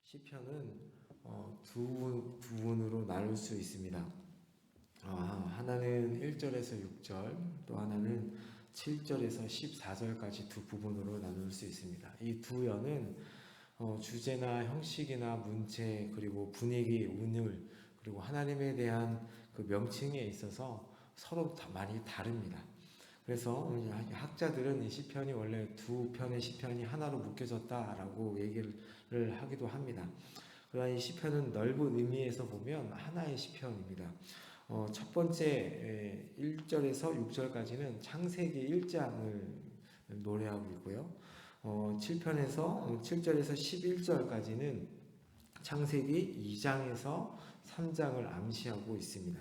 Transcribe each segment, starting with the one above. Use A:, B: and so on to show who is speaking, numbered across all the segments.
A: 시편은 두 부분으로 나눌 수 있습니다. 하나는 1절에서 6절, 또 하나는 7절에서 14절까지 두 부분으로 나눌 수 있습니다. 이 두 연은 주제나 형식이나 문체, 그리고 분위기, 운율, 그리고 하나님에 대한 그 명칭에 있어서 서로 많이 다릅니다. 그래서 학자들은 이 시편이 원래 두 편의 시편이 하나로 묶여졌다라고 얘기를 하기도 합니다. 그러나 이 시편은 넓은 의미에서 보면 하나의 시편입니다. 첫 번째 1절에서 6절까지는 창세기 1장을 노래하고 있고요. 7절에서 11절까지는 창세기 2장에서 3장을 암시하고 있습니다.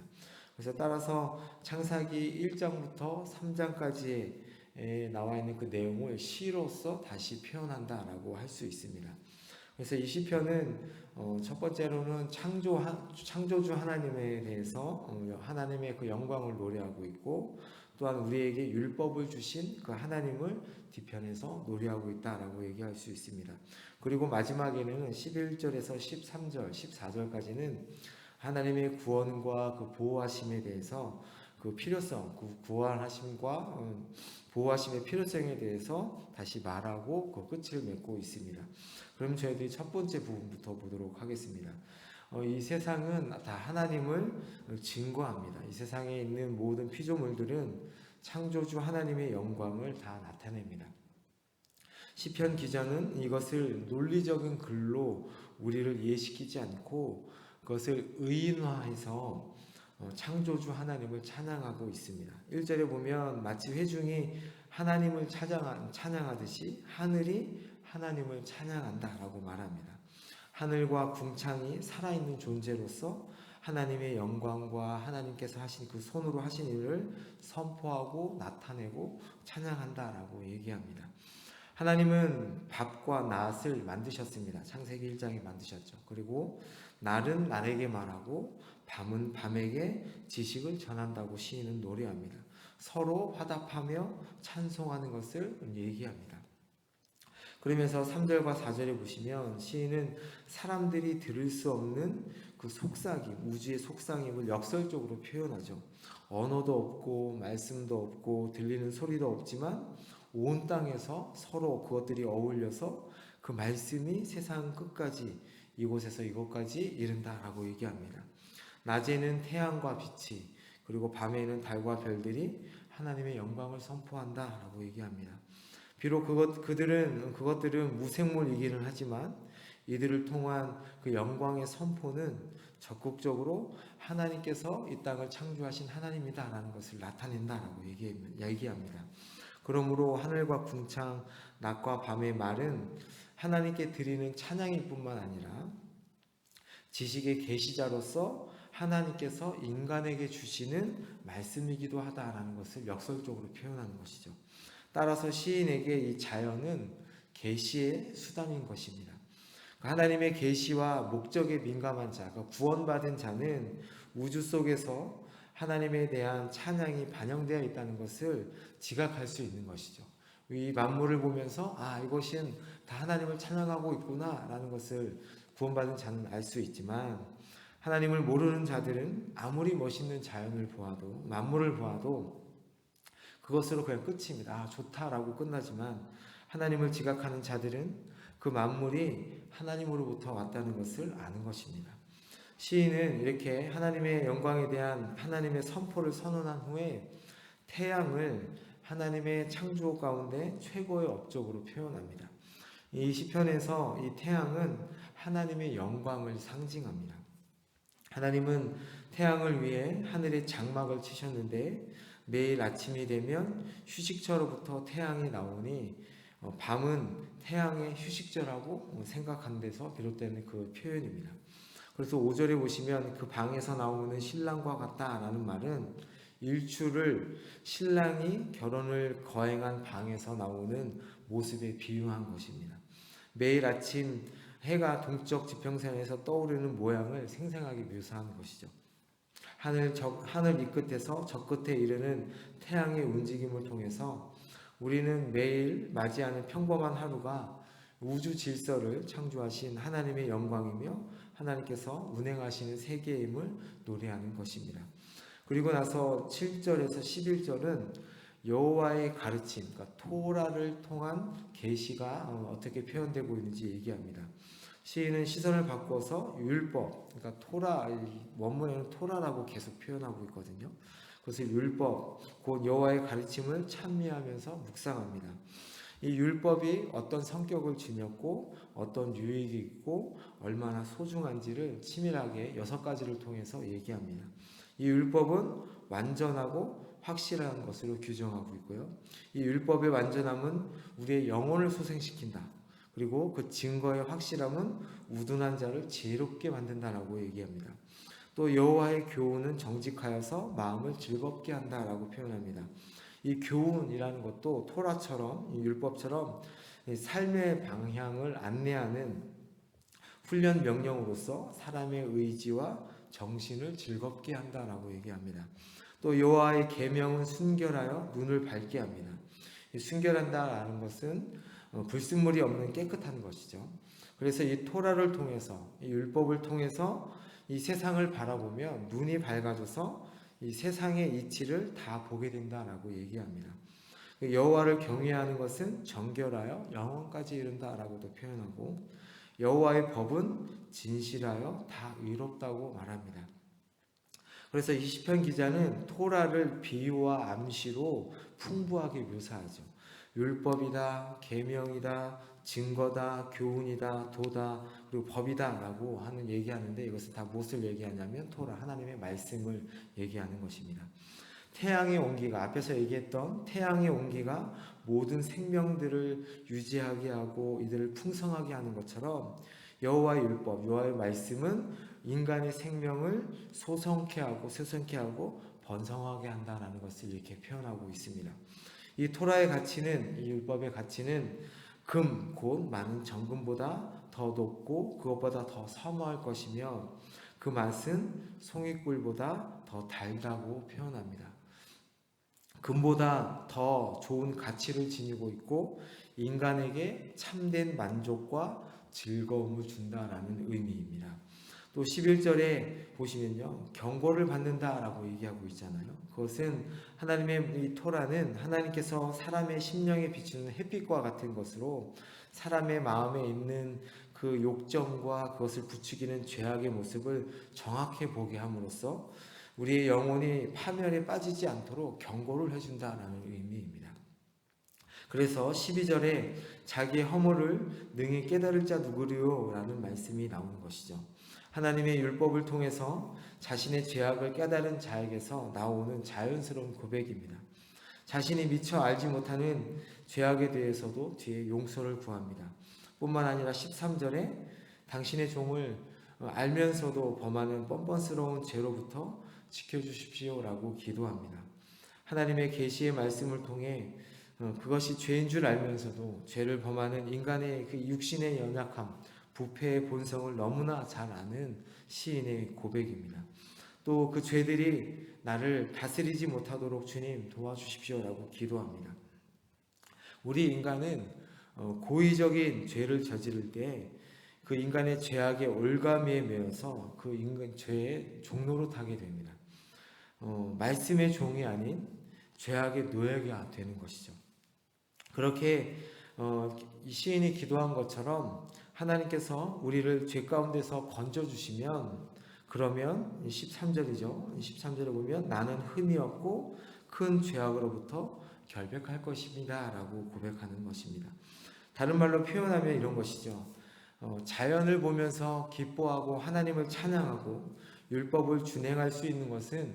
A: 그래서 따라서 창세기 1장부터 3장까지에 나와 있는 그 내용을 시로서 다시 표현한다라고 할 수 있습니다. 그래서 이 시편은 첫 번째로는 창조주 하나님에 대해서 하나님의 그 영광을 노래하고 있고, 또한 우리에게 율법을 주신 그 하나님을 뒤편에서 노래하고 있다라고 얘기할 수 있습니다. 그리고 마지막에는 11절에서 13절, 14절까지는 하나님의 구원과 그 보호하심에 대해서 그 필요성, 그 구원하심과 보호하심의 필요성에 대해서 다시 말하고 그 끝을 맺고 있습니다. 그럼 저희들이 첫 번째 부분부터 보도록 하겠습니다. 이 세상은 다 하나님을 증거합니다. 이 세상에 있는 모든 피조물들은 창조주 하나님의 영광을 다 나타냅니다. 시편 기자는 이것을 논리적인 글로 우리를 이해시키지 않고 그것을 의인화해서 창조주 하나님을 찬양하고 있습니다. 1절에 보면 마치 회중이 하나님을 찬양하듯이 하늘이 하나님을 찬양한다라고 말합니다. 하늘과 궁창이 살아있는 존재로서 하나님의 영광과 하나님께서 하신 그 손으로 하신 일을 선포하고 나타내고 찬양한다라고 얘기합니다. 하나님은 밥과 낫을 만드셨습니다. 창세기 1장에 만드셨죠. 그리고 날은 날에게 말하고 밤은 밤에게 지식을 전한다고 시인은 노래합니다. 서로 화답하며 찬송하는 것을 얘기합니다. 그러면서 3절과 4절에 보시면 시인은 사람들이 들을 수 없는 그 속삭임, 우주의 속삭임을 역설적으로 표현하죠. 언어도 없고 말씀도 없고 들리는 소리도 없지만 온 땅에서 서로 그것들이 어울려서 그 말씀이 세상 끝까지 이곳에서 이곳까지 이른다라고 얘기합니다. 낮에는 태양과 빛이, 그리고 밤에는 달과 별들이 하나님의 영광을 선포한다라고 얘기합니다. 비록 그것들은 무생물이기는 하지만 이들을 통한 그 영광의 선포는 적극적으로 하나님께서 이 땅을 창조하신 하나님이다라는 것을 나타낸다라고 얘기합니다. 그러므로 하늘과 궁창, 낮과 밤의 말은 하나님께 드리는 찬양일 뿐만 아니라 지식의 계시자로서 하나님께서 인간에게 주시는 말씀이기도 하다라는 것을 역설적으로 표현하는 것이죠. 따라서 시인에게 이 자연은 계시의 수단인 것입니다. 하나님의 계시와 목적에 민감한 자가 구원받은 자는 우주 속에서 하나님에 대한 찬양이 반영되어 있다는 것을 지각할 수 있는 것이죠. 이 만물을 보면서 이것은 다 하나님을 찬양하고 있구나 라는 것을 구원받은 자는 알 수 있지만, 하나님을 모르는 자들은 아무리 멋있는 자연을 보아도, 만물을 보아도 그것으로 그냥 끝입니다. 좋다라고 끝나지만, 하나님을 지각하는 자들은 그 만물이 하나님으로부터 왔다는 것을 아는 것입니다. 시인은 이렇게 하나님의 영광에 대한 하나님의 선포를 선언한 후에 태양을 하나님의 창조 가운데 최고의 업적으로 표현합니다. 이 시편에서 이 태양은 하나님의 영광을 상징합니다. 하나님은 태양을 위해 하늘에 장막을 치셨는데 매일 아침이 되면 휴식처로부터 태양이 나오니 밤은 태양의 휴식처라고 생각한 데서 비롯되는 그 표현입니다. 그래서 5절에 보시면 그 방에서 나오는 신랑과 같다라는 말은 일출을 신랑이 결혼을 거행한 방에서 나오는 모습에 비유한 것입니다. 매일 아침 해가 동쪽 지평선에서 떠오르는 모양을 생생하게 묘사한 것이죠. 하늘 이 끝에서 저 끝에 이르는 태양의 움직임을 통해서 우리는 매일 맞이하는 평범한 하루가 우주 질서를 창조하신 하나님의 영광이며 하나님께서 운행하시는 세계임을 노래하는 것입니다. 그리고 나서 7절에서 11절은 여호와의 가르침, 그러니까 토라를 통한 계시가 어떻게 표현되고 있는지 얘기합니다. 시인은 시선을 바꿔서 율법, 그러니까 토라, 원문에는 토라라고 계속 표현하고 있거든요. 그래서 율법, 곧 여호와의 가르침을 찬미하면서 묵상합니다. 이 율법이 어떤 성격을 지녔고 어떤 유익이 있고 얼마나 소중한지를 치밀하게 6가지를 통해서 얘기합니다. 이 율법은 완전하고 확실한 것으로 규정하고 있고요. 이 율법의 완전함은 우리의 영혼을 소생시킨다. 그리고 그 증거의 확실함은 우둔한 자를 지혜롭게 만든다라고 얘기합니다. 또 여호와의 교훈은 정직하여서 마음을 즐겁게 한다라고 표현합니다. 이 교훈이라는 것도 토라처럼 이 율법처럼 삶의 방향을 안내하는 훈련 명령으로서 사람의 의지와 정신을 즐겁게 한다라고 얘기합니다. 또 여호와의 계명은 순결하여 눈을 밝게 합니다. 순결한다라는 것은 불순물이 없는 깨끗한 것이죠. 그래서 이 토라를 통해서 이 율법을 통해서 이 세상을 바라보면 눈이 밝아져서 이 세상의 이치를 다 보게 된다라고 얘기합니다. 여호와를 경외하는 것은 정결하여 영원까지 이른다라고도 표현하고 여호와의 법은 진실하여 다 의롭다고 말합니다. 그래서 이 시편 기자는 토라를 비유와 암시로 풍부하게 묘사하죠. 율법이다, 계명이다, 증거다, 교훈이다, 도다, 그리고 법이다라고 하는 얘기하는데 이것은 다 무엇을 얘기하냐면 토라, 하나님의 말씀을 얘기하는 것입니다. 태양의 온기가 앞에서 얘기했던 태양의 온기가 모든 생명들을 유지하게 하고 이들을 풍성하게 하는 것처럼 여호와의 율법, 여호와의 말씀은 인간의 생명을 소성케 하고 번성하게 한다라는 것을 이렇게 표현하고 있습니다. 이 토라의 가치는, 이 율법의 가치는 금, 곧 많은 정금보다 더 높고 그것보다 더 사모할 것이며 그 맛은 송이꿀보다 더 달다고 표현합니다. 금보다 더 좋은 가치를 지니고 있고 인간에게 참된 만족과 즐거움을 준다라는 의미입니다. 또 11절에 보시면요, 경고를 받는다라고 얘기하고 있잖아요. 그것은 하나님의 이 토라는 하나님께서 사람의 심령에 비추는 햇빛과 같은 것으로 사람의 마음에 있는 그 욕정과 그것을 부추기는 죄악의 모습을 정확히 보게 함으로써 우리의 영혼이 파멸에 빠지지 않도록 경고를 해준다라는 의미입니다. 그래서 12절에 자기의 허물을 능히 깨달을 자 누구리요? 라는 말씀이 나오는 것이죠. 하나님의 율법을 통해서 자신의 죄악을 깨달은 자에게서 나오는 자연스러운 고백입니다. 자신이 미처 알지 못하는 죄악에 대해서도 뒤에 용서를 구합니다. 뿐만 아니라 13절에 당신의 종을 알면서도 범하는 뻔뻔스러운 죄로부터 지켜주십시오라고 기도합니다. 하나님의 계시의 말씀을 통해 그것이 죄인 줄 알면서도 죄를 범하는 인간의 그 육신의 연약함, 부패의 본성을 너무나 잘 아는 시인의 고백입니다. 또 그 죄들이 나를 다스리지 못하도록 주님 도와주십시오라고 기도합니다. 우리 인간은 고의적인 죄를 저지를 때 그 인간의 죄악의 올가미에 매여서 그 인간 죄의 종로로 타게 됩니다. 말씀의 종이 아닌 죄악의 노예가 되는 것이죠. 그렇게 이 시인이 기도한 것처럼 하나님께서 우리를 죄 가운데서 건져주시면 그러면 13절이죠. 13절에 보면 나는 흠이 없고 큰 죄악으로부터 결백할 것입니다 라고 고백하는 것입니다. 다른 말로 표현하면 이런 것이죠. 자연을 보면서 기뻐하고 하나님을 찬양하고 율법을 준행할 수 있는 것은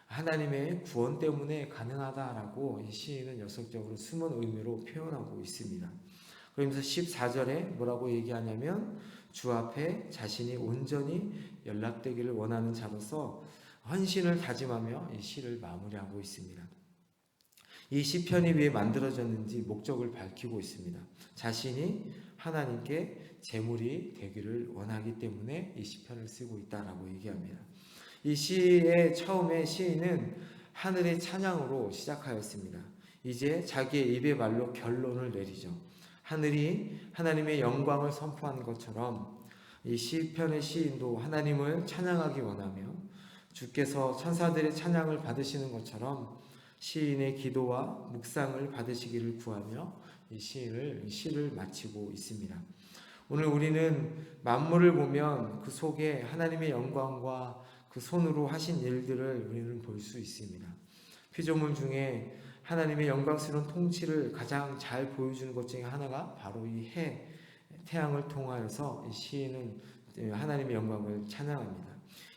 A: 하나님의 구원 때문에 가능하다라고 이 시인은 역설적으로 숨은 의미로 표현하고 있습니다. 그러면서 14절에 뭐라고 얘기하냐면 주 앞에 자신이 온전히 연락되기를 원하는 자로서 헌신을 다짐하며 이 시를 마무리하고 있습니다. 이 시편이 왜 만들어졌는지 목적을 밝히고 있습니다. 자신이 하나님께 제물이 되기를 원하기 때문에 이 시편을 쓰고 있다라고 얘기합니다. 이 시의 처음에 시인은 하늘의 찬양으로 시작하였습니다. 이제 자기의 입의 말로 결론을 내리죠. 하늘이 하나님의 영광을 선포하는 것처럼 이 시편의 시인도 하나님을 찬양하기 원하며 주께서 천사들의 찬양을 받으시는 것처럼 시인의 기도와 묵상을 받으시기를 구하며 이 시를 마치고 있습니다. 오늘 우리는 만물을 보면 그 속에 하나님의 영광과 그 손으로 하신 일들을 우리는 볼 수 있습니다. 피조물 중에 하나님의 영광스러운 통치를 가장 잘 보여주는 것 중에 하나가 바로 이 태양을 통하여서 이 시인은 하나님의 영광을 찬양합니다.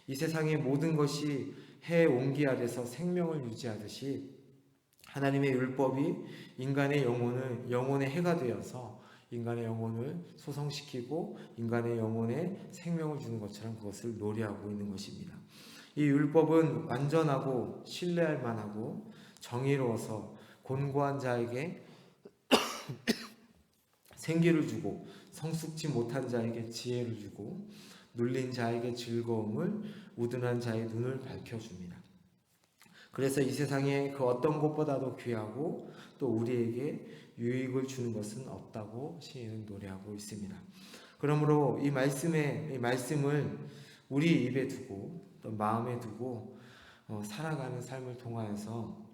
A: 이 세상의 모든 것이 해의 온기 아래서 생명을 유지하듯이 하나님의 율법이 인간의 영혼의 해가 되어서 인간의 영혼을 소성시키고 인간의 영혼에 생명을 주는 것처럼 그것을 노래하고 있는 것입니다. 이 율법은 완전하고 신뢰할 만하고 정의로워서 곤고한 자에게 생기를 주고 성숙지 못한 자에게 지혜를 주고 눌린 자에게 즐거움을, 우둔한 자의 눈을 밝혀줍니다. 그래서 이 세상에 그 어떤 것보다도 귀하고 또 우리에게 유익을 주는 것은 없다고 시인은 노래하고 있습니다. 그러므로 이 말씀을 우리 입에 두고 또 마음에 두고 살아가는 삶을 통하여서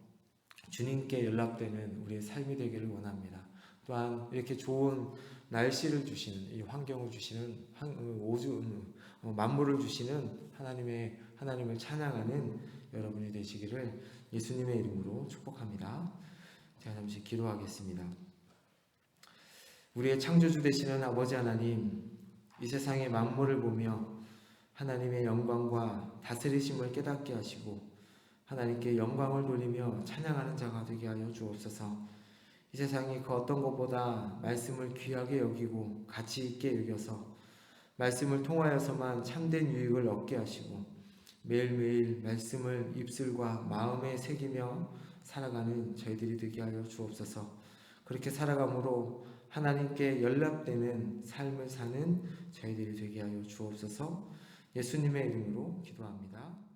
A: 주님께 연락되는 우리의 삶이 되기를 원합니다. 또한 이렇게 좋은 날씨를 주시는, 이 환경을 주시는, 만물을 주시는 하나님을 찬양하는 여러분이 되시기를 예수님의 이름으로 축복합니다. 제가 잠시 기도하겠습니다. 우리의 창조주 되시는 아버지 하나님, 이 세상의 만물을 보며 하나님의 영광과 다스리심을 깨닫게 하시고 하나님께 영광을 돌리며 찬양하는 자가 되게 하여 주옵소서. 이 세상이 그 어떤 것보다 말씀을 귀하게 여기고 가치 있게 여겨서 말씀을 통하여서만 참된 유익을 얻게 하시고 매일매일 말씀을 입술과 마음에 새기며 살아가는 저희들이 되게 하여 주옵소서. 그렇게 살아감으로 하나님께 연락되는 삶을 사는 저희들이 되게 하여 주옵소서. 예수님의 이름으로 기도합니다.